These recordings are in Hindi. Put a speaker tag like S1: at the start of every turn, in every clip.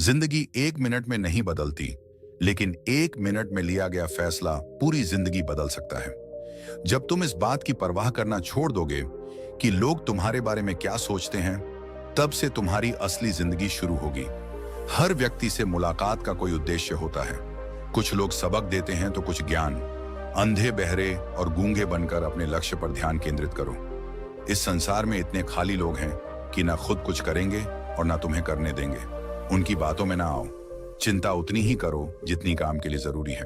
S1: जिंदगी एक मिनट में नहीं बदलती, लेकिन एक मिनट में लिया गया फैसला पूरी जिंदगी बदल सकता है। जब तुम इस बात की परवाह करना छोड़ दोगे कि लोग तुम्हारे बारे में क्या सोचते हैं, तब से तुम्हारी असली जिंदगी शुरू होगी। हर व्यक्ति से मुलाकात का कोई उद्देश्य होता है। कुछ लोग सबक देते हैं तो कुछ ज्ञान। अंधे, बहरे और गूंगे बनकर अपने लक्ष्य पर ध्यान केंद्रित करो। इस संसार में इतने खाली लोग हैं कि ना खुद कुछ करेंगे और ना तुम्हें करने देंगे। उनकी बातों में ना आओ। चिंता उतनी ही करो जितनी काम के लिए जरूरी है।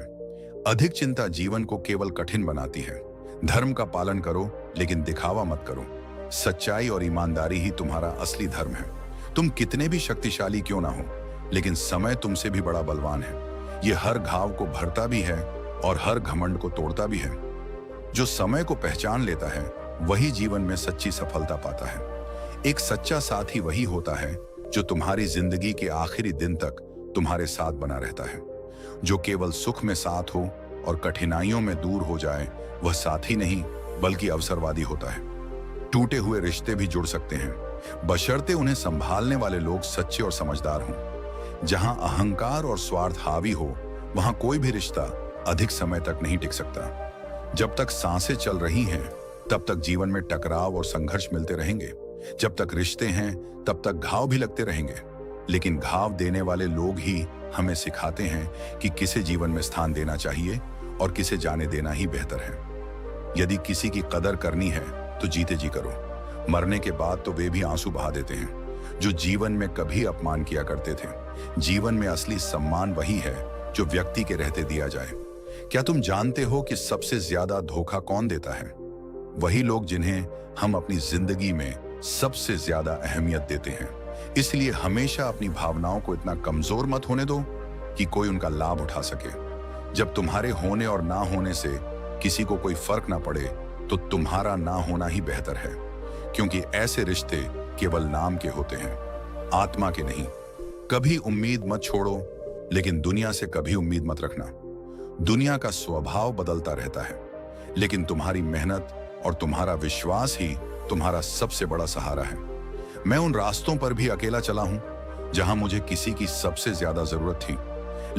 S1: अधिक चिंता जीवन को केवल कठिन बनाती है। धर्म का पालन करो, लेकिन दिखावा मत करो। सच्चाई और ईमानदारी ही तुम्हारा असली धर्म है। तुम कितने भी शक्तिशाली क्यों ना हो, लेकिन समय तुमसे भी बड़ा बलवान है। ये हर घाव को भरता भी है और हर घमंड को तोड़ता भी है। जो समय को पहचान लेता है, वही जीवन में सच्ची सफलता पाता है। एक सच्चा साथी वही होता है जो तुम्हारी जिंदगी के आखिरी दिन तक तुम्हारे साथ बना रहता है। जो केवल सुख में साथ हो और कठिनाइयों में दूर हो जाए, वह साथी नहीं बल्कि अवसरवादी होता है। टूटे हुए रिश्ते भी जुड़ सकते हैं, बशर्ते उन्हें संभालने वाले लोग सच्चे और समझदार हों। जहां अहंकार और स्वार्थ हावी हो, वहां कोई भी रिश्ता अधिक समय तक नहीं टिक सकता। जब तक सांसें चल रही हैं, तब तक जीवन में टकराव और संघर्ष मिलते रहेंगे। जब तक रिश्ते हैं, तब तक घाव भी लगते रहेंगे। लेकिन घाव देने वाले लोग ही हमें सिखाते हैं कि किसे जीवन में स्थान देना चाहिए और किसे जाने देना ही बेहतर है। यदि किसी की कदर करनी है तो जीते जी करो। मरने के बाद तो वे भी आंसू बहा देते हैं जो जीवन में कभी अपमान किया करते थे। जीवन में असली सम्मान वही है जो व्यक्ति के रहते दिया जाए। क्या तुम जानते हो कि सबसे ज्यादा धोखा कौन देता है? वही लोग जिन्हें हम अपनी जिंदगी में सबसे ज्यादा अहमियत देते हैं। इसलिए हमेशा अपनी भावनाओं को इतना कमजोर मत होने दो कि कोई उनका लाभ उठा सके। जब तुम्हारे होने और ना होने से किसी को कोई फर्क ना पड़े, तो तुम्हारा ना होना ही बेहतर है, क्योंकि ऐसे रिश्ते केवल नाम के होते हैं, आत्मा के नहीं। कभी उम्मीद मत छोड़ो, लेकिन दुनिया से कभी उम्मीद मत रखना। दुनिया का स्वभाव बदलता रहता है, लेकिन तुम्हारी मेहनत और तुम्हारा विश्वास ही तुम्हारा सबसे बड़ा सहारा है। मैं उन रास्तों पर भी अकेला चला हूं जहां मुझे किसी की सबसे ज्यादा जरूरत थी,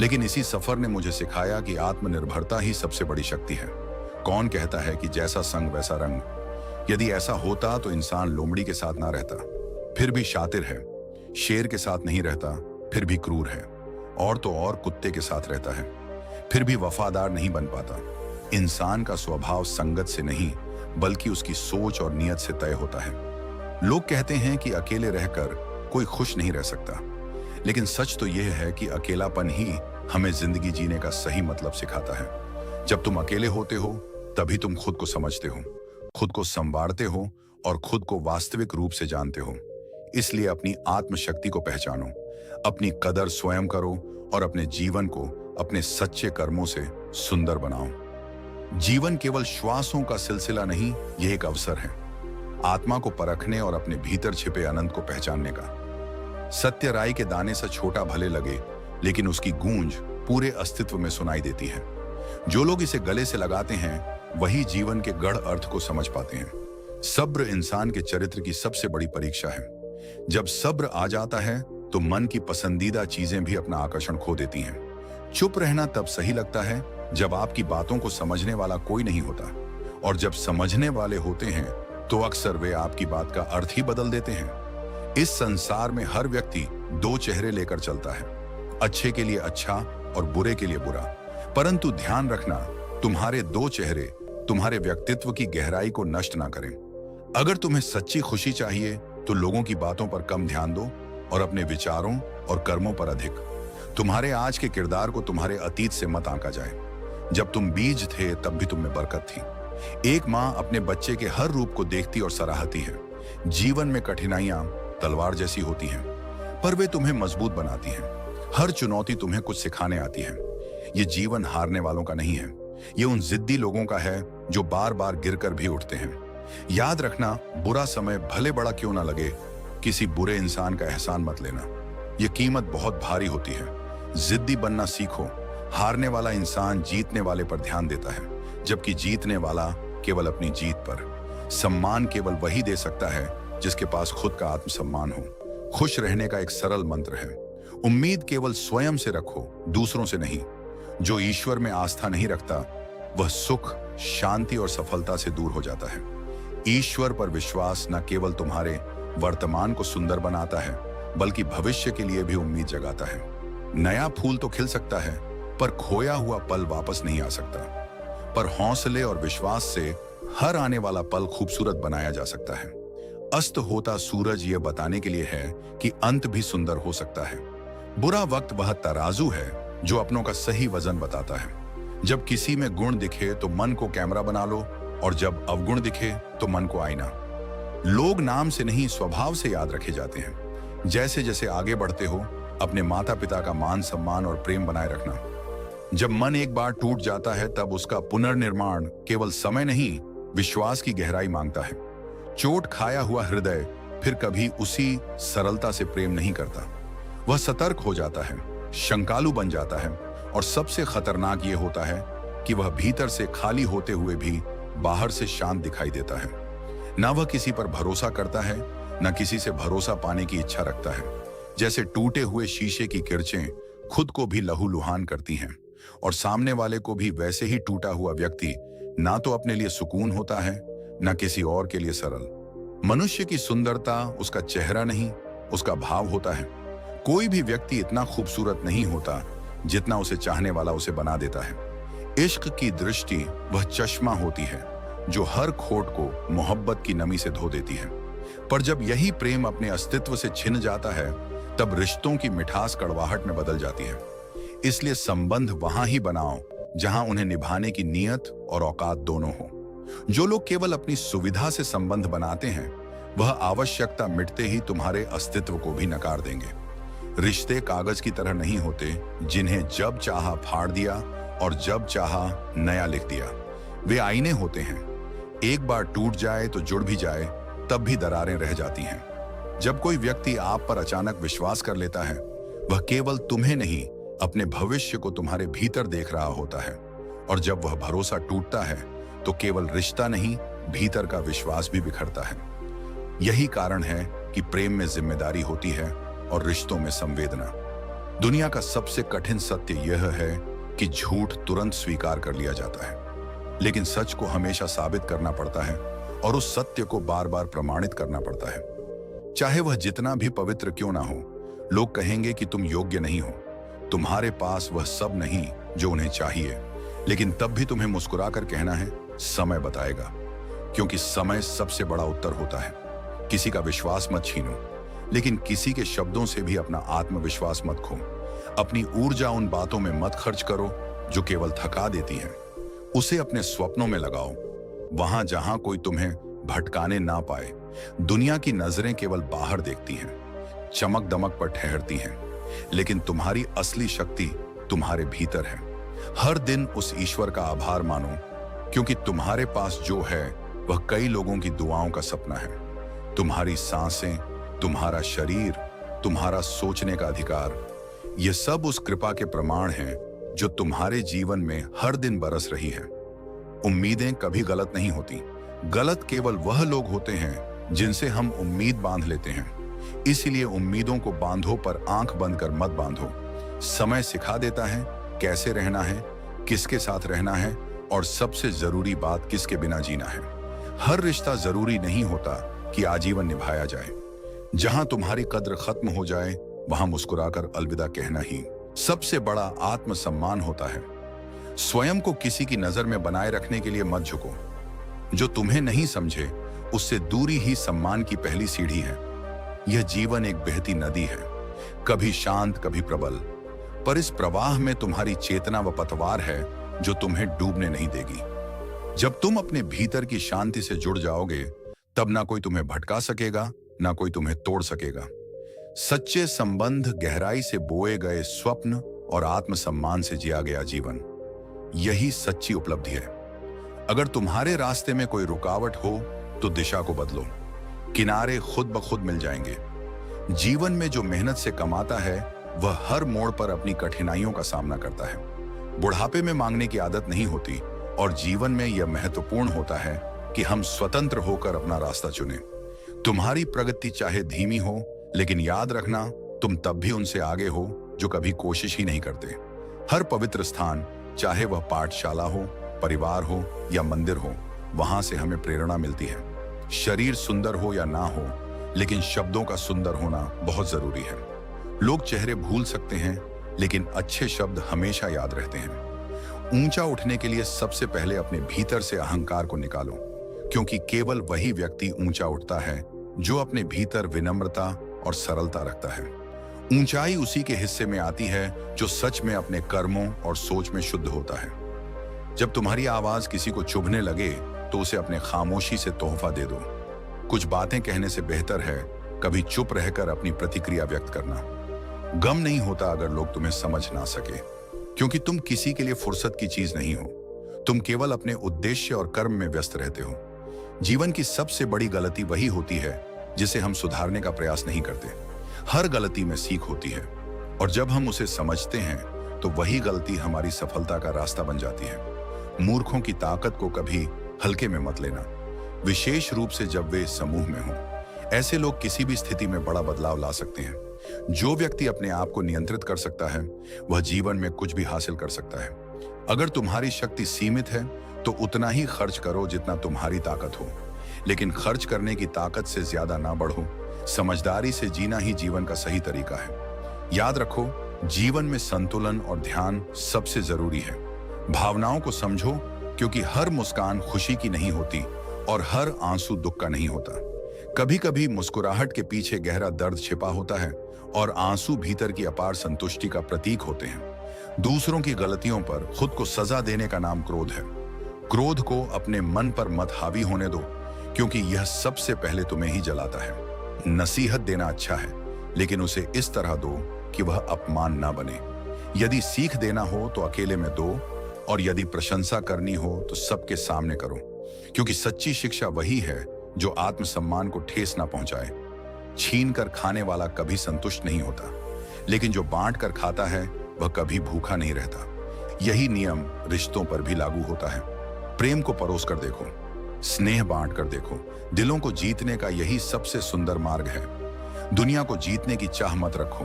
S1: लेकिन इसी सफर ने मुझे सिखाया कि आत्मनिर्भरता ही सबसे बड़ी शक्ति है। कौन कहता है कि जैसा संग वैसा रंग? यदि ऐसा होता तो इंसान लोमड़ी के साथ ना रहता, फिर भी शातिर है। शेर के साथ नहीं रहता, फिर भी क्रूर है। और तो और कुत्ते के साथ रहता है, फिर भी वफादार नहीं बन पाता। इंसान का स्वभाव संगत से नहीं, बल्कि उसकी सोच और नियत से तय होता है। लोग कहते हैं कि अकेले रहकर कोई खुश नहीं रह सकता, लेकिन सच तो यह है कि अकेलापन ही हमें जिंदगी जीने का सही मतलब सिखाता है। जब तुम अकेले होते हो, तभी तुम खुद को समझते हो, खुद को संवारते हो और खुद को वास्तविक रूप से जानते हो। इसलिए अपनी आत्मशक्ति को पहचानो, अपनी कदर स्वयं करो और अपने जीवन को अपने सच्चे कर्मों से सुंदर बनाओ। जीवन केवल श्वासों का सिलसिला नहीं, यह एक अवसर है आत्मा को परखने और अपने भीतर छिपे अनंत को पहचानने का। सत्य राई के दाने से छोटा भले लगे, लेकिन उसकी गूंज पूरे अस्तित्व में सुनाई देती है। जो लोग इसे गले से लगाते हैं, वही जीवन के गढ़ अर्थ को समझ पाते हैं। सब्र इंसान के चरित्र की सबसे बड़ी परीक्षा है। जब सब्र आ जाता है, तो मन की पसंदीदा चीजें भी अपना आकर्षण खो देती हैं। चुप रहना तब सही लगता है जब आपकी बातों को समझने वाला कोई नहीं होता, और जब समझने वाले होते हैं तो अक्सर वे आपकी बात का अर्थ ही बदल देते हैं। इस संसार में हर व्यक्ति दो चेहरे लेकर चलता है, अच्छे के लिए अच्छा और बुरे के लिए बुरा। परंतु ध्यान रखना, तुम्हारे दो चेहरे तुम्हारे व्यक्तित्व की गहराई को नष्ट ना करें। अगर तुम्हें सच्ची खुशी चाहिए, तो लोगों की बातों पर कम ध्यान दो और अपने विचारों और कर्मों पर अधिक। तुम्हारे आज के किरदार को तुम्हारे अतीत से मत आंका जाए। जब तुम बीज थे, तब भी तुम में बरकत थी। एक माँ अपने बच्चे के हर रूप को देखती और सराहती है। जीवन में कठिनाइयां तलवार जैसी होती हैं, पर वे तुम्हें मजबूत बनाती हैं। हर चुनौती तुम्हें कुछ सिखाने आती है। ये जीवन हारने वालों का नहीं है, ये उन जिद्दी लोगों का है जो बार बार गिरकर भी उठते हैं। याद रखना, बुरा समय भले बड़ा क्यों ना लगे, किसी बुरे इंसान का एहसान मत लेना। ये कीमत बहुत भारी होती है। जिद्दी बनना सीखो। हारने वाला इंसान जीतने वाले पर ध्यान देता है, जबकि जीतने वाला केवल अपनी जीत पर। सम्मान केवल वही दे सकता है जिसके पास खुद का आत्मसम्मान हो। खुश रहने का एक सरल मंत्र है, उम्मीद केवल स्वयं से रखो, दूसरों से नहीं। जो ईश्वर में आस्था नहीं रखता वह सुख, शांति और सफलता से दूर हो जाता है। ईश्वर पर विश्वास न केवल तुम्हारे वर्तमान को सुंदर बनाता है बल्कि भविष्य के लिए भी उम्मीद जगाता है। नया फूल तो खिल सकता है पर खोया हुआ पल वापस नहीं आ सकता। पर हौसले और विश्वास से हर आने वाला पल खूबसूरत बनाया जा सकता है। अस्त होता सूरज यह बताने के लिए है कि अंत भी सुंदर हो सकता है। बुरा वक्त वह तराजू है जो अपनों का सही वजन बताता है। जब किसी में गुण दिखे तो मन को कैमरा बना लो, और जब अवगुण दिखे तो मन को आईना। लोग नाम से नहीं स्वभाव से याद रखे जाते हैं। जैसे जैसे आगे बढ़ते हो अपने माता पिता का मान सम्मान और प्रेम बनाए रखना। जब मन एक बार टूट जाता है तब उसका पुनर्निर्माण केवल समय नहीं, विश्वास की गहराई मांगता है। चोट खाया हुआ हृदय फिर कभी उसी सरलता से प्रेम नहीं करता। वह सतर्क हो जाता है, शंकालु बन जाता है, और सबसे खतरनाक यह होता है कि वह भीतर से खाली होते हुए भी बाहर से शांत दिखाई देता है। ना वह किसी पर भरोसा करता है, न किसी से भरोसा पाने की इच्छा रखता है। जैसे टूटे हुए शीशे की किरचें खुद को भी लहूलुहान करती हैं, और सामने वाले को भी वैसे ही टूटा हुआ व्यक्ति ना तो अपने लिए सुकून होता है, न किसी और के लिए सरल। मनुष्य की सुंदरता उसका चेहरा नहीं, उसका भाव होता है। कोई भी व्यक्ति इतना खूबसूरत नहीं होता जितना उसे चाहने वाला उसे बना देता है। इश्क की दृष्टि वह चश्मा होती है जो हर खोट को मोहब्बत की नमी से धो देती है। पर जब यही प्रेम अपने अस्तित्व से छिन जाता है तब रिश्तों की मिठास कड़वाहट में बदल जाती है। इसलिए संबंध वहां ही बनाओ जहां उन्हें निभाने की नीयत और औकात दोनों हो। जो लोग केवल अपनी सुविधा से संबंध बनाते हैं वह आवश्यकता मिटते ही तुम्हारे अस्तित्व को भी नकार देंगे। रिश्ते कागज की तरह नहीं होते जिन्हें जब चाहा फाड़ दिया और जब चाहा नया लिख दिया। वे आईने होते हैं, एक बार टूट जाए तो जुड़ भी जाए तब भी दरारें रह जाती हैं। जब कोई व्यक्ति आप पर अचानक विश्वास कर लेता है वह केवल तुम्हें नहीं अपने भविष्य को तुम्हारे भीतर देख रहा होता है। और जब वह भरोसा टूटता है तो केवल रिश्ता नहीं, भीतर का विश्वास भी बिखरता है। यही कारण है कि प्रेम में जिम्मेदारी होती है और रिश्तों में संवेदना। दुनिया का सबसे कठिन सत्य यह है कि झूठ तुरंत स्वीकार कर लिया जाता है, लेकिन सच को हमेशा साबित करना पड़ता है और उस सत्य को बार बार प्रमाणित करना पड़ता है। चाहे वह जितना भी पवित्र क्यों ना हो, लोग कहेंगे कि तुम योग्य नहीं हो, तुम्हारे पास वह सब नहीं जो उन्हें चाहिए। लेकिन तब भी तुम्हें मुस्कुराकर कहना है समय बताएगा, क्योंकि समय सबसे बड़ा उत्तर होता है। किसी का विश्वास मत छीनो, लेकिन किसी के शब्दों से भी अपना आत्मविश्वास मत खो। अपनी ऊर्जा उन बातों में मत खर्च करो जो केवल थका देती हैं। उसे अपने स्वप्नों में लगाओ, वहां जहां कोई तुम्हें भटकाने ना पाए। दुनिया की नजरें केवल बाहर देखती हैं, चमक दमक पर ठहरती हैं, लेकिन तुम्हारी असली शक्ति तुम्हारे भीतर है। हर दिन उस ईश्वर का आभार मानो, क्योंकि तुम्हारे पास जो है वह कई लोगों की दुआओं का सपना है। तुम्हारी सांसें, तुम्हारा शरीर, तुम्हारा सोचने का अधिकार, ये सब उस कृपा के प्रमाण हैं जो तुम्हारे जीवन में हर दिन बरस रही है। उम्मीदें कभी गलत नहीं होती, गलत केवल वह लोग होते हैं जिनसे हम उम्मीद बांध लेते हैं। इसीलिए उम्मीदों को बांधो पर आंख बंद कर मत बांधो। समय सिखा देता है कैसे रहना है, किसके साथ रहना है, और सबसे जरूरी बात किसके बिना जीना है। हर रिश्ता जरूरी नहीं होता कि आजीवन निभाया जाए। जहां तुम्हारी कद्र खत्म हो जाए वहां मुस्कुराकर अलविदा कहना ही सबसे बड़ा आत्मसम्मान होता है। स्वयं को किसी की नजर में बनाए रखने के लिए मत झुको। जो तुम्हें नहीं समझे उससे दूरी ही सम्मान की पहली सीढ़ी है। यह जीवन एक बहती नदी है, कभी शांत कभी प्रबल, पर इस प्रवाह में तुम्हारी चेतना व पतवार है जो तुम्हें डूबने नहीं देगी। जब तुम अपने भीतर की शांति से जुड़ जाओगे तब ना कोई तुम्हें भटका सकेगा, ना कोई तुम्हें तोड़ सकेगा। सच्चे संबंध, गहराई से बोए गए स्वप्न और आत्मसम्मान से जिया गया जीवन, यही सच्ची उपलब्धि है। अगर तुम्हारे रास्ते में कोई रुकावट हो तो दिशा को बदलो, किनारे खुद ब खुद मिल जाएंगे। जीवन में जो मेहनत से कमाता है वह हर मोड़ पर अपनी कठिनाइयों का सामना करता है। बुढ़ापे में मांगने की आदत नहीं होती, और जीवन में यह महत्वपूर्ण होता है कि हम स्वतंत्र होकर अपना रास्ता चुनें। तुम्हारी प्रगति चाहे धीमी हो, लेकिन याद रखना तुम तब भी उनसे आगे हो जो कभी कोशिश ही नहीं करते। हर पवित्र स्थान, चाहे वह पाठशाला हो, परिवार हो या मंदिर हो, वहां से हमें प्रेरणा मिलती है। शरीर सुंदर हो या ना हो, लेकिन शब्दों का सुंदर होना बहुत जरूरी है। लोग चेहरे भूल सकते हैं, लेकिन अच्छे शब्द हमेशा याद रहते हैं। ऊंचा उठने के लिए सबसे पहले अपने भीतर से अहंकार को निकालो, क्योंकि केवल वही व्यक्ति ऊंचा उठता है जो अपने भीतर विनम्रता और सरलता रखता है। ऊंचाई उसी के हिस्से में आती है जो सच में अपने कर्मों और सोच में शुद्ध होता है। जब तुम्हारी आवाज किसी को चुभने लगे तो उसे अपने खामोशी से तोहफा दे दो। कुछ बातें कहने से बेहतर है कभी चुप रहकर अपनी प्रतिक्रिया व्यक्त करना। गम नहीं होता अगर लोग तुम्हें समझ ना सके, क्योंकि तुम किसी के लिए फुर्सत की चीज नहीं हो। तुम केवल अपने उद्देश्य और कर्म में व्यस्त रहते हो। जीवन की सबसे बड़ी गलती वही होती है जिसे हम सुधारने का प्रयास नहीं करते। हर गलती में सीख होती है, और जब हम उसे समझते हैं तो वही गलती हमारी सफलता का रास्ता बन जाती है। मूर्खों की ताकत को कभी हल्के में मत लेना, विशेष रूप से जब वे समूह में हों। ऐसे लोग किसी भी स्थिति में बड़ा बदलाव ला सकते हैं। जो व्यक्ति अपने आप को नियंत्रित कर सकता है वह जीवन में कुछ भी हासिल कर सकता है। अगर तुम्हारी शक्ति सीमित है तो उतना ही खर्च करो जितना तुम्हारी ताकत हो, लेकिन खर्च करने की ताकत से ज्यादा ना बढ़ो। समझदारी से जीना ही जीवन का सही तरीका है। याद रखो, जीवन में संतुलन और ध्यान सबसे जरूरी है। भावनाओं को समझो, क्योंकि हर मुस्कान खुशी की नहीं होती और हर आंसू दुख का नहीं होता। कभी कभी मुस्कुराहट के पीछे गहरा दर्द छिपा होता है और आंसू भीतर की अपार संतुष्टि का प्रतीक होते हैं। दूसरों की गलतियों पर खुद को सजा देने का नाम क्रोध है। क्रोध को अपने मन पर मत हावी होने दो, क्योंकि यह सबसे पहले तुम्हें ही जलाता है। नसीहत देना अच्छा है, लेकिन उसे इस तरह दो कि वह अपमान ना बने। यदि सीख देना हो तो अकेले में दो, और यदि प्रशंसा करनी हो तो सबके सामने करो, क्योंकि सच्ची शिक्षा वही है जो आत्मसम्मान को ठेस ना पहुंचाए। छीन कर खाने वाला कभी संतुष्ट नहीं होता, लेकिन जो बांट कर खाता है वह कभी भूखा नहीं रहता। यही नियम रिश्तों पर भी लागू होता है। प्रेम को परोस कर देखो, स्नेह बांट कर देखो। दिलों को जीतने का यही सबसे सुंदर मार्ग है। दुनिया को जीतने की चाह मत रखो,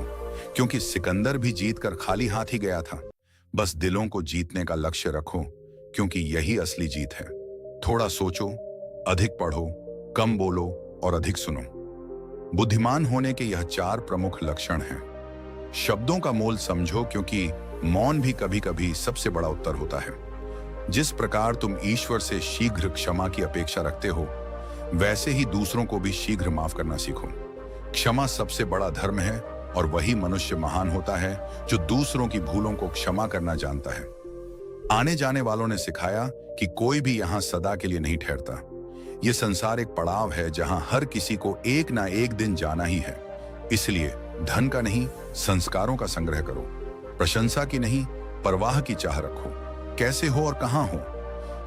S1: क्योंकि सिकंदर भी जीत कर खाली हाथ ही गया था। बस दिलों को जीतने का लक्ष्य रखो, क्योंकि यही असली जीत है। थोड़ा सोचो, अधिक पढ़ो, कम बोलो और अधिक सुनो। बुद्धिमान होने के यह 4 प्रमुख लक्षण हैं। शब्दों का मोल समझो, क्योंकि मौन भी कभी कभी सबसे बड़ा उत्तर होता है। जिस प्रकार तुम ईश्वर से शीघ्र क्षमा की अपेक्षा रखते हो, वैसे ही दूसरों को भी शीघ्र माफ करना सीखो। क्षमा सबसे बड़ा धर्म है, और वही मनुष्य महान होता है जो दूसरों की भूलों को क्षमा करना जानता है। आने जाने वालों ने सिखाया कि कोई भी यहाँ सदा के लिए नहीं ठहरता। ये संसार एक पड़ाव है जहां हर किसी को एक ना एक दिन जाना ही है। इसलिए धन का नहीं, संस्कारों का संग्रह करो। प्रशंसा की नहीं, परवाह की चाह रखो। कैसे हो और कहां हो,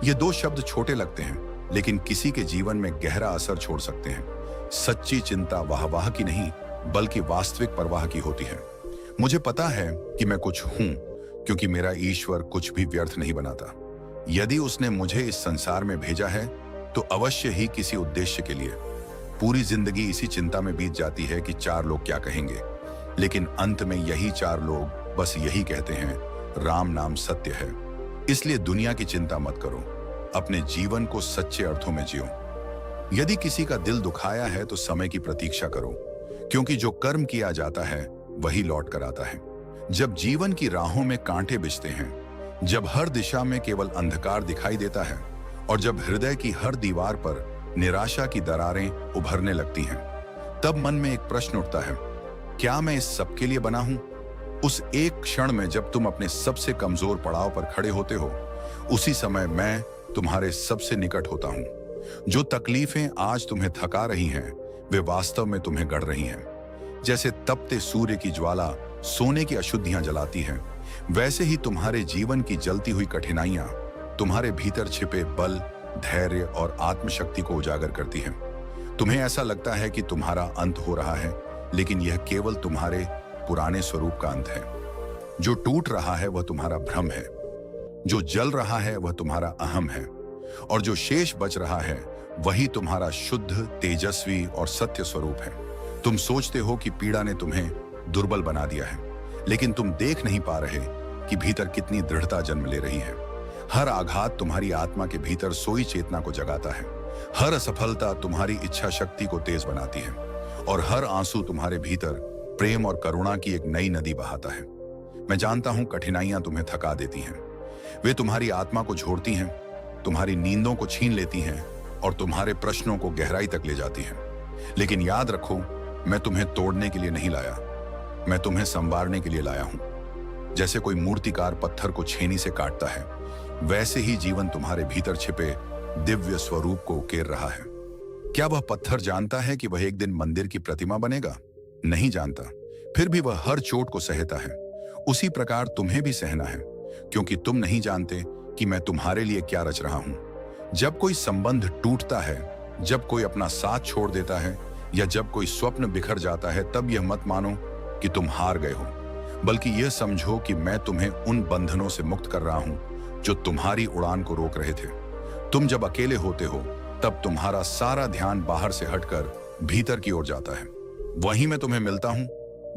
S1: ये 2 शब्द छोटे लगते हैं, लेकिन किसी के जीवन में गहरा असर छोड़ सकते हैं। सच्ची चिंता वाहवाह की नहीं, बल्कि वास्तविक परवाह की होती है। मुझे पता है कि मैं कुछ हूं, क्योंकि मेरा ईश्वर कुछ भी व्यर्थ नहीं बनाता। यदि उसने मुझे इस संसार में भेजा है तो अवश्य ही किसी उद्देश्य के लिए। पूरी जिंदगी इसी चिंता में बीत जाती है कि 4 लोग क्या कहेंगे, लेकिन अंत में यही 4 लोग बस यही कहते हैं, राम नाम सत्य है। इसलिए दुनिया की चिंता मत करो, अपने जीवन को सच्चे अर्थों में जियो। यदि किसी का दिल दुखाया है तो समय की प्रतीक्षा करो, क्योंकि जो कर्म किया जाता है वही लौट कर आता है। जब जीवन की राहों में कांटे बिछते हैं, जब हर दिशा में केवल अंधकार दिखाई देता है, और जब हृदय की हर दीवार पर निराशा की दरारें उभरने लगती हैं, तब मन में एक प्रश्न उठता है, क्या मैं इस सब के लिए बना हूं? उस एक क्षण में जब तुम अपने सबसे कमजोर पड़ाव पर खड़े होते हो, उसी समय मैं तुम्हारे सबसे निकट होता हूं। जो तकलीफें आज तुम्हें थका रही हैं, वे वास्तव में तुम्हें गढ़ रही हैं। जैसे तपते सूर्य की ज्वाला सोने की अशुद्धियां जलाती है, वैसे ही तुम्हारे जीवन की जलती हुई कठिनाइयां तुम्हारे भीतर छिपे बल, धैर्य और आत्मशक्ति को उजागर करती हैं। तुम्हें ऐसा लगता है कि तुम्हारा अंत हो रहा है, लेकिन यह केवल तुम्हारे पुराने स्वरूप का अंत है। जो टूट रहा है वह तुम्हारा भ्रम है, जो जल रहा है वह तुम्हारा अहम है, और जो शेष बच रहा है वही तुम्हारा शुद्ध, तेजस्वी और सत्य स्वरूप है। तुम सोचते हो कि पीड़ा ने तुम्हें दुर्बल बना दिया है, लेकिन तुम देख नहीं पा रहे कि भीतर कितनी दृढ़ता जन्म ले रही है। हर आघात तुम्हारी आत्मा के भीतर सोई चेतना को जगाता है। हर असफलता तुम्हारी इच्छा शक्ति को तेज बनाती है और हर आंसू तुम्हारे भीतर प्रेम और करुणा की एक नई नदी बहाता है। मैं जानता हूं कठिनाइयां तुम्हें थका देती हैं। वे तुम्हारी आत्मा को झोड़ती हैं, तुम्हारी नींदों को छीन लेती हैं और तुम्हारे प्रश्नों को गहराई तक ले जाती हैं। लेकिन याद रखो, मैं तुम्हें तोड़ने के लिए नहीं लाया, मैं तुम्हें संवारने के लिए लाया हूं। जैसे कोई मूर्तिकार पत्थर को छेनी से काटता है, वैसे ही जीवन तुम्हारे भीतर छिपे दिव्य स्वरूप को उकेर रहा है। क्या वह पत्थर जानता है कि वह एक दिन मंदिर की प्रतिमा बनेगा? नहीं जानता। फिर भी वह हर चोट को सहता है। उसी प्रकार तुम्हें भी सहना है, क्योंकि तुम नहीं जानते कि मैं तुम्हारे लिए क्या रच रहा हूं। जब कोई संबंध टूटता है, जब कोई अपना साथ छोड़ देता है या जब कोई स्वप्न बिखर जाता है, तब यह मत मानो कि तुम हार गए हो, बल्कि यह समझो कि मैं तुम्हें उन बंधनों से मुक्त कर रहा हूं जो तुम्हारी उड़ान को रोक रहे थे। तुम जब अकेले होते हो, तब तुम्हारा सारा ध्यान बाहर से हटकर भीतर की ओर जाता है। वहीं मैं तुम्हें मिलता हूं।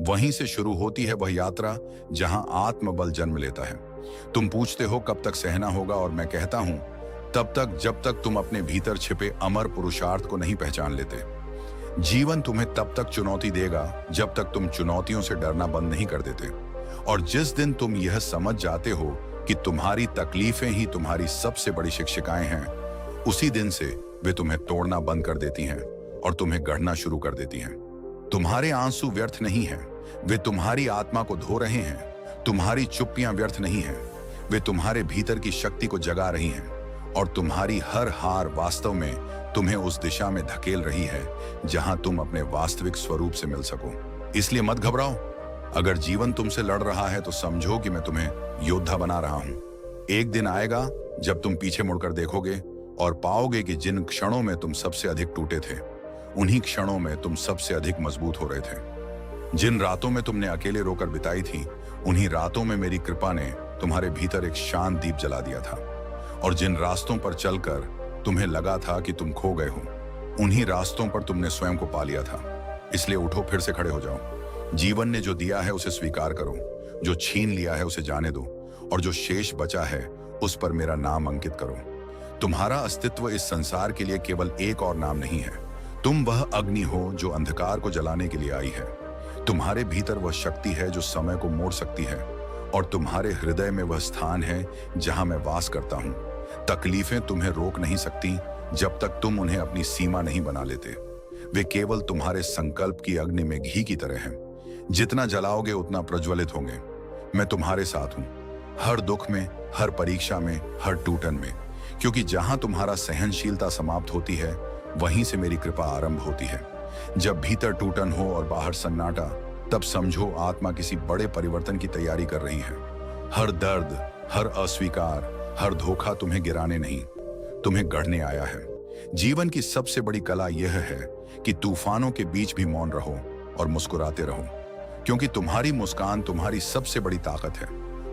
S1: वहीं से शुरू होती है वह यात्रा जहां आत्मबल जन्म लेता है। तुम पूछते हो कब तक सहना होगा, और मैं कहता हूं तब तक जब तक तुम अपने भीतर छिपे अमर पुरुषार्थ को नहीं पहचान लेते। जीवन तुम्हें तब तक चुनौती देगा जब तक तुम चुनौतियों से डरना बंद नहीं कर देते। और जिस दिन तुम यह समझ जाते हो कि तुम्हारी तकलीफें ही तुम्हारी सबसे बड़ी शिक्षिकाएं हैं, उसी दिन से वे तुम्हें तोड़ना बंद कर देती हैं और तुम्हें गढ़ना शुरू कर देती हैं। तुम्हारे आंसू व्यर्थ नहीं हैं, वे तुम्हारी आत्मा को धो रहे हैं। तुम्हारी चुप्पियां व्यर्थ नहीं हैं, वे तुम्हारे भीतर की शक्ति को जगा रही हैं। और तुम्हारी हर हार वास्तव में तुम्हें उस दिशा में धकेल रही है जहां तुम अपने वास्तविक स्वरूप से मिल सको। इसलिए मत घबराओ। अगर जीवन तुमसे लड़ रहा है तो समझो कि मैं तुम्हें योद्धा बना रहा हूं। एक दिन आएगा जब तुम पीछे मुड़कर देखोगे और पाओगे कि जिन क्षणों में तुम सबसे अधिक टूटे थे, उन्हीं क्षणों में तुम सबसे अधिक मजबूत हो रहे थे। जिन रातों में तुमने अकेले रोकर बिताई थी, उन्हीं रातों में मेरी कृपा ने तुम्हारे भीतर एक शांत दीप जला दिया था। और जिन रास्तों पर चलकर तुम्हें लगा था कि तुम खो गए हो, उन्हीं रास्तों पर तुमने स्वयं को पा लिया था। इसलिए उठो, फिर से खड़े हो जाओ। जीवन ने जो दिया है उसे स्वीकार करो, जो छीन लिया है उसे जाने दो, और जो शेष बचा है उस पर मेरा नाम अंकित करो। तुम्हारा अस्तित्व इस संसार के लिए केवल एक और नाम नहीं है। तुम वह अग्नि हो जो अंधकार को जलाने के लिए आई है। तुम्हारे भीतर वह शक्ति है जो समय को मोड़ सकती है, और तुम्हारे हृदय में वह स्थान है जहां मैं वास करता हूं। तकलीफें तुम्हें रोक नहीं सकती जब तक तुम उन्हें अपनी सीमा नहीं बना लेते। वे केवल तुम्हारे संकल्प की अग्नि में घी की तरह हैं। जितना जलाओगे उतना प्रज्वलित होंगे। मैं तुम्हारे साथ हूं, हर दुख में, हर परीक्षा में, हर टूटन में, क्योंकि जहां तुम्हारा सहनशीलता समाप्त होती है, वहीं से मेरी कृपा आरंभ होती है। जब भीतर टूटन हो और बाहर सन्नाटा, तब समझो आत्मा किसी बड़े परिवर्तन की तैयारी कर रही है। हर दर्द, हर अस्वीकार, हर धोखा तुम्हें गिराने नहीं, तुम्हें गढ़ने आया है। जीवन की सबसे बड़ी कला यह है कि तूफानों के बीच भी मौन रहो और मुस्कुराते रहो, क्योंकि तुम्हारी मुस्कान तुम्हारी सबसे बड़ी ताकत है।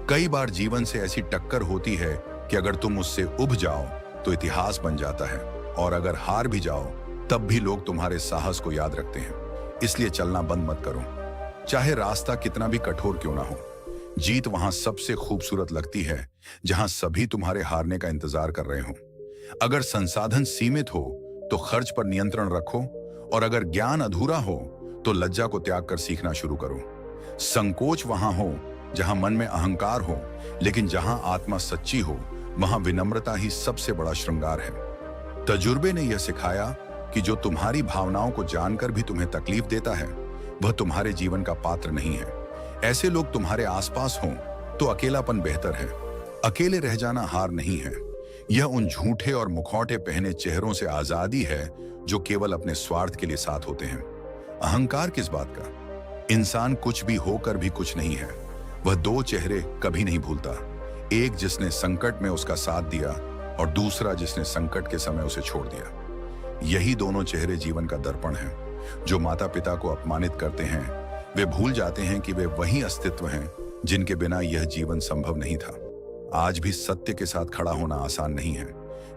S1: कई बार जीवन से ऐसी टक्कर होती है कि अगर तुम उससे उब जाओ तो इतिहास बन जाता है, और अगर हार भी जाओ तब भी लोग तुम्हारे साहस को याद रखते हैं। इसलिए चलना बंद मत करो, चाहे रास्ता कितना भी कठोर क्यों ना हो। जीत वहां सबसे खूबसूरत लगती है जहां सभी तुम्हारे हारने का इंतजार कर रहे हो। अगर संसाधन सीमित हो तो खर्च पर नियंत्रण रखो, और अगर ज्ञान अधूरा हो तो लज्जा को त्याग कर सीखना शुरू करो। संकोच वहां हो जहां मन में अहंकार हो, लेकिन जहां आत्मा सच्ची हो वहां विनम्रता ही सबसे बड़ा श्रृंगार है। तजुर्बे ने यह सिखाया कि जो तुम्हारी भावनाओं को जानकर भी तुम्हें तकलीफ देता है, वह तुम्हारे जीवन का पात्र नहीं है। ऐसे लोग तुम्हारे आसपास हों तो अकेलापन बेहतर है। अकेले रह जाना हार नहीं है, यह उन झूठे और मुखौटे पहने चेहरों से आजादी है जो केवल अपने स्वार्थ के लिए साथ होते हैं। अहंकार किस बात का? इंसान कुछ भी होकर भी कुछ नहीं है। वह दो चेहरे कभी नहीं भूलता, एक जिसने संकट में उसका साथ दिया और दूसरा जिसने संकट के समय उसे छोड़ दिया। यही दोनों चेहरे जीवन का दर्पण हैं। जो माता पिता को अपमानित करते हैं, वे भूल जाते हैं कि वे वही अस्तित्व हैं जिनके बिना यह जीवन संभव नहीं था। आज भी सत्य के साथ खड़ा होना आसान नहीं है।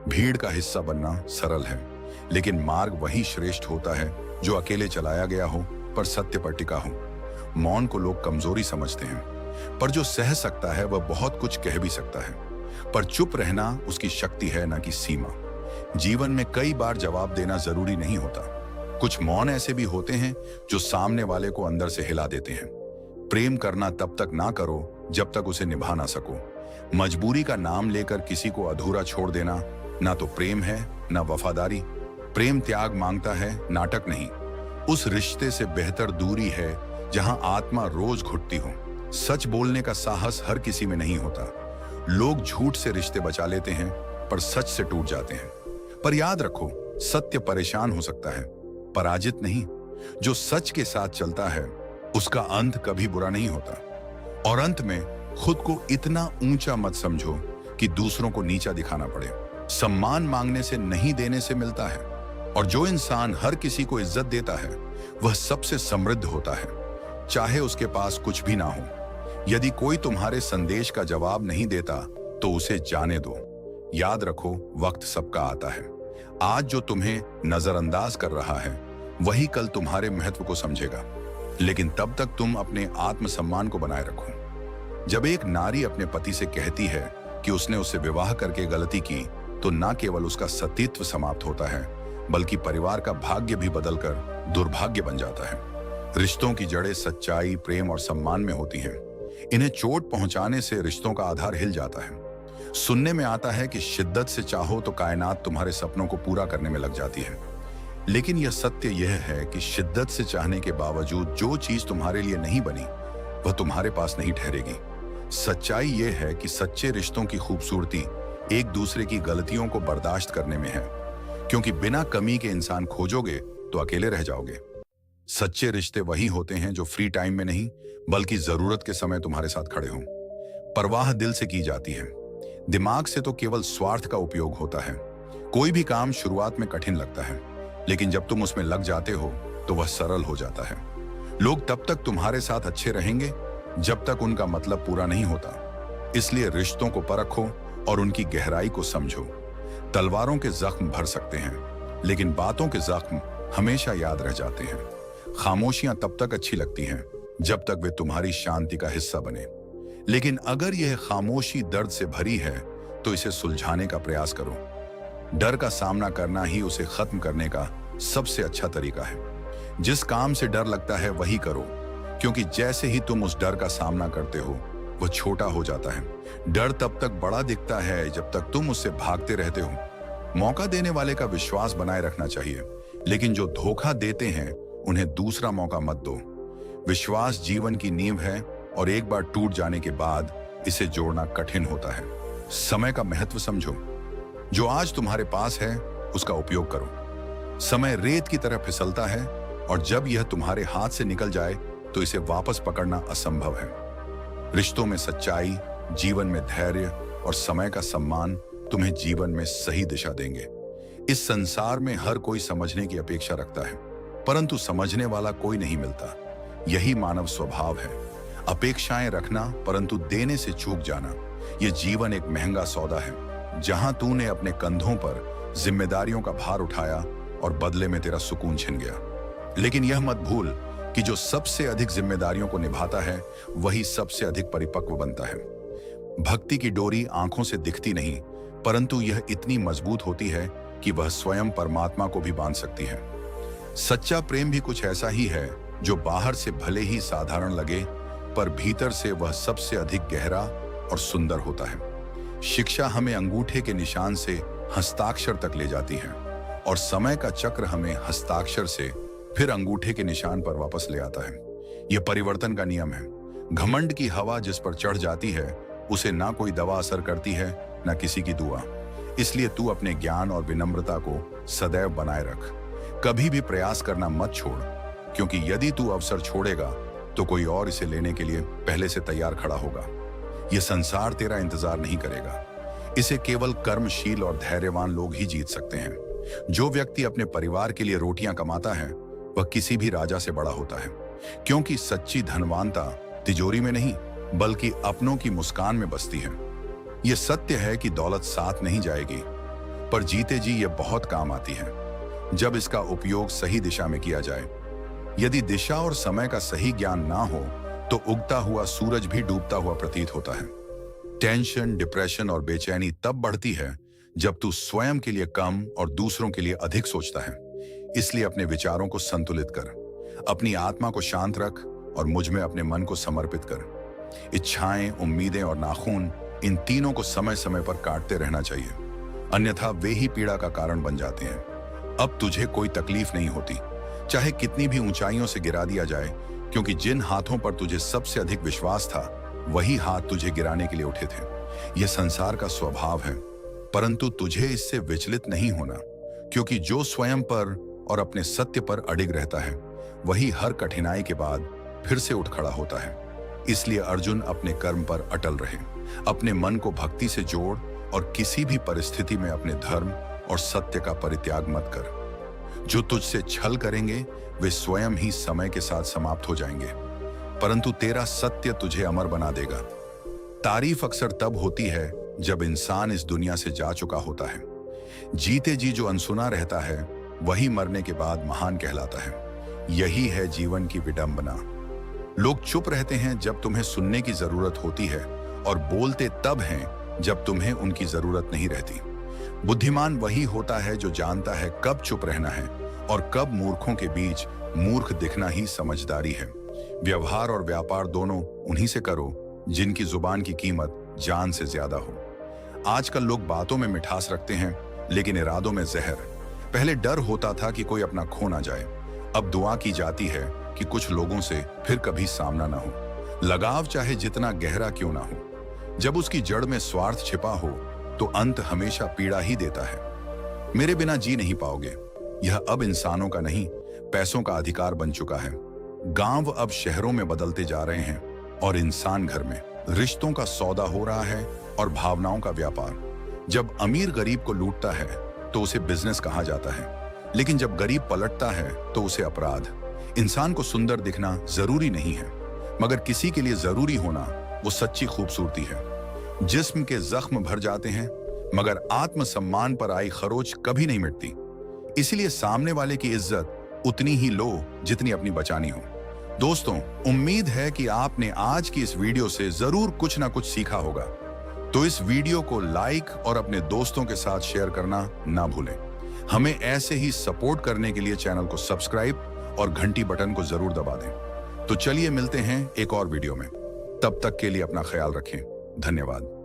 S1: भीड़ का हिस्सा बनना सरल है, लेकिन मार्ग वही श्रेष्ठ होता है जो अकेले चलाया गया हो पर सत्य पर टिका हो। मौन को लोग कमजोरी समझते हैं, पर जो सह सकता है वह बहुत कुछ कह भी सकता है। पर चुप रहना उसकी शक्ति है, ना कि सीमा। जीवन में कई बार जवाब देना जरूरी नहीं होता। कुछ मौन ऐसे भी होते हैं जो सामने वाले को अंदर से हिला देते हैं। प्रेम करना तब तक ना करो जब तक उसे निभा ना सको। मजबूरी का नाम लेकर किसी को अधूरा छोड़ देना ना तो प्रेम है ना वफादारी। प्रेम त्याग मांगता है, नाटक नहीं। उस रिश्ते से बेहतर दूरी है जहां आत्मा रोज घुटती हो। सच बोलने का साहस हर किसी में नहीं होता। लोग झूठ से रिश्ते बचा लेते हैं पर सच से टूट जाते हैं। पर याद रखो, सत्य परेशान हो सकता है, पराजित नहीं। जो सच के साथ चलता है उसका अंत कभी बुरा नहीं होता। और अंत में खुद को इतना ऊंचा मत समझो कि दूसरों को नीचा दिखाना पड़े। सम्मान मांगने से नहीं देने से मिलता है, और जो इंसान हर किसी को इज्जत देता है वह सबसे समृद्ध होता है, चाहे उसके पास कुछ भी ना हो। यदि कोई तुम्हारे संदेश का जवाब नहीं देता तो उसे जाने दो। याद रखो, वक्त सबका आता है। आज जो तुम्हें नजरअंदाज कर रहा है वही कल तुम्हारे महत्व को समझेगा। लेकिन तब तक तुम अपने आत्मसम्मान को बनाए रखो। जब एक नारी अपने पति से कहती है कि उसने उससे विवाह करके गलती की, तो न केवल उसका सतीत्व समाप्त होता है बल्कि परिवार का भाग्य भी बदलकर दुर्भाग्य बन जाता है। रिश्तों की जड़ें सच्चाई, प्रेम और सम्मान में होती हैं। इन्हें चोट पहुंचाने से रिश्तों का आधार हिल जाता है। सुनने में आता है कि शिद्दत से चाहो तो कायनात तुम्हारे सपनों को पूरा करने में लग जाती है। लेकिन यह सत्य यह है कि शिद्दत से चाहने के बावजूद जो चीज तुम्हारे लिए नहीं बनी वह तुम्हारे पास नहीं ठहरेगी। सच्चाई यह है कि सच्चे रिश्तों की खूबसूरती एक दूसरे की गलतियों को बर्दाश्त करने में है, क्योंकि बिना कमी के इंसान खोजोगे तो अकेले रह जाओगे। सच्चे रिश्ते वही होते हैं जो फ्री टाइम में नहीं बल्कि जरूरत के समय तुम्हारे साथ खड़े हों। परवाह दिल से की जाती है, दिमाग से तो केवल स्वार्थ का उपयोग होता है। कोई भी काम शुरुआत में कठिन लगता है, लेकिन जब तुम उसमें लग जाते हो तो वह सरल हो जाता है। लोग तब तक तुम्हारे साथ अच्छे रहेंगे जब तक उनका मतलब पूरा नहीं होता। इसलिए रिश्तों को परखो और उनकी गहराई को समझो। तलवारों के जख्म भर सकते हैं, लेकिन बातों के जख्म हमेशा याद रह जाते हैं। खामोशियां तब तक अच्छी लगती हैं जब तक वे तुम्हारी शांति का हिस्सा बने। लेकिन अगर यह खामोशी दर्द से भरी है तो इसे सुलझाने का प्रयास करो। डर का सामना करना ही उसे खत्म करने का सबसे अच्छा तरीका है। जिस काम से डर लगता है वही करो, क्योंकि जैसे ही तुम उस डर का सामना करते हो वह छोटा हो जाता है। डर तब तक बड़ा दिखता है जब तक तुम उससे भागते रहते हो। मौका देने वाले का विश्वास बनाए रखना चाहिए, लेकिन जो धोखा देते हैं उन्हें दूसरा मौका मत दो। विश्वास जीवन की नींव है और एक बार टूट जाने के बाद इसे जोड़ना कठिन होता है। समय का महत्व समझो। जो आज तुम्हारे पास है उसका उपयोग करो। समय रेत की तरह फिसलता है और जब यह तुम्हारे हाथ से निकल जाए तो इसे वापस पकड़ना असंभव है। रिश्तों में सच्चाई, जीवन में धैर्य और समय का सम्मान तुम्हें जीवन में सही दिशा देंगे। इस संसार में हर कोई समझने की अपेक्षा रखता है, परंतु समझने वाला कोई नहीं मिलता। यही मानव स्वभाव है, अपेक्षाएं रखना परंतु देने से चूक जाना। यह जीवन एक महंगा सौदा है, जहां तूने अपने कंधों पर जिम्मेदारियों का भार उठाया और बदले में तेरा सुकून छिन गया। लेकिन यह मत भूल कि जो सबसे अधिक जिम्मेदारियों को निभाता है वही सबसे अधिक परिपक्व बनता है। भक्ति की डोरी आंखों से दिखती नहीं, परंतु यह इतनी मजबूत होती है कि वह स्वयं परमात्मा को भी बांध सकती है। सच्चा प्रेम भी कुछ ऐसा ही है जो बाहर से भले ही साधारण लगे, पर भीतर से वह सबसे अधिक गहरा और सुंदर होता है। शिक्षा हमें अंगूठे के निशान से हस्ताक्षर तक ले जाती है और समय का चक्र हमें हस्ताक्षर से फिर अंगूठे के निशान पर वापस ले आता है। यह परिवर्तन का नियम है। घमंड की हवा जिस पर चढ़ जाती है उसे ना कोई दवा असर करती है ना किसी की दुआ। इसलिए तू अपने ज्ञान और विनम्रता को सदैव बनाए रख। कभी भी प्रयास करना मत छोड़, क्योंकि यदि तू अवसर छोड़ेगा तो कोई और इसे लेने के लिए पहले से तैयार खड़ा होगा। यह संसार तेरा इंतजार नहीं करेगा। इसे केवल कर्मशील और धैर्यवान लोग ही जीत सकते हैं। जो व्यक्ति अपने परिवार के लिए रोटियां कमाता है वह किसी भी राजा से बड़ा होता है, क्योंकि सच्ची धनवानता तिजोरी में नहीं बल्कि अपनों की मुस्कान में बसती है। यह सत्य है कि दौलत साथ नहीं जाएगी, पर जीते जी यह बहुत काम आती है जब इसका उपयोग सही दिशा में किया जाए। यदि दिशा और समय का सही ज्ञान ना हो तो उगता हुआ सूरज भी डूबता हुआ प्रतीत होता है। टेंशन, डिप्रेशन और बेचैनी तब बढ़ती है जब तू स्वयं के लिए कम और दूसरों के लिए अधिक सोचता है। इसलिए अपने विचारों को संतुलित कर, अपनी आत्मा को शांत रख और मुझ में अपने मन को समर्पित कर। इच्छाएं, उम्मीदें और नाखून, इन तीनों को समय समय पर काटते रहना चाहिए, अन्यथा वे ही पीड़ा का कारण बन जाते हैं। अब तुझे कोई तकलीफ नहीं होती, चाहे कितनी भी ऊंचाइयों से गिरा दिया जाए, क्योंकि जिन हाथों पर तुझे सबसे अधिक विश्वास था वही हाथ तुझे गिराने के लिए उठे थे। यह संसार का स्वभाव है, परंतु तुझे इससे विचलित नहीं होना, क्योंकि जो स्वयं पर और अपने सत्य पर अडिग रहता है वही हर कठिनाई के बाद फिर से उठ खड़ा होता है। इसलिए अर्जुन, अपने कर्म पर अटल रहे, अपने मन को भक्ति से जोड़ और किसी भी परिस्थिति में अपने धर्म और सत्य का परित्याग मत कर। जो तुझसे छल करेंगे वे स्वयं ही समय के साथ समाप्त हो जाएंगे, परंतु तेरा सत्य तुझे अमर बना देगा। तारीफ अक्सर तब होती है जब इंसान इस दुनिया से जा चुका होता है। जीते जी जो अनसुना रहता है वही मरने के बाद महान कहलाता है। यही है जीवन की विडंबना। लोग चुप रहते हैं जब तुम्हें सुनने की जरूरत होती है और बोलते तब हैं जब तुम्हें उनकी जरूरत नहीं रहती। बुद्धिमान वही होता है जो जानता है कब चुप रहना है और कब मूर्खों के बीच मूर्ख दिखना ही समझदारी है। व्यवहार और व्यापार दोनों उन्हीं से करो जिनकी जुबान की कीमत जान से ज्यादा हो। आजकल लोग बातों में मिठास रखते हैं लेकिन इरादों में जहर। पहले डर होता था कि कोई अपना खो ना जाए, अब दुआ की जाती है कि कुछ लोगों से फिर कभी सामना ना हो। लगाव चाहे जितना गहरा क्यों ना हो, जब उसकी जड़ में स्वार्थ छिपा हो तो अंत हमेशा पीड़ा ही देता है। मेरे बिना जी नहीं पाओगे, यह अब इंसानों का नहीं पैसों का अधिकार बन चुका है। गांव अब शहरों में बदलते जा रहे हैं और इंसान घर में। रिश्तों का सौदा हो रहा है और भावनाओं का व्यापार। जब अमीर गरीब को लूटता है तो उसे बिजनेस कहा जाता है, लेकिन जब गरीब पलटता है तो उसे अपराध। इंसान को सुंदर दिखना जरूरी नहीं है, मगर किसी के लिए जरूरी होना वो सच्ची खूबसूरती है। जिस्म के जख्म भर जाते हैं मगर आत्मसम्मान पर आई खरोच कभी नहीं मिटती। इसलिए सामने वाले की इज्जत उतनी ही लो जितनी अपनी बचानी हो। दोस्तों, उम्मीद है कि आपने आज की इस वीडियो से जरूर कुछ ना कुछ सीखा होगा। तो इस वीडियो को लाइक और अपने दोस्तों के साथ शेयर करना ना भूलें। हमें ऐसे ही सपोर्ट करने के लिए चैनल को सब्सक्राइब और घंटी बटन को जरूर दबा दें। तो चलिए मिलते हैं एक और वीडियो में। तब तक के लिए अपना ख्याल रखें। धन्यवाद।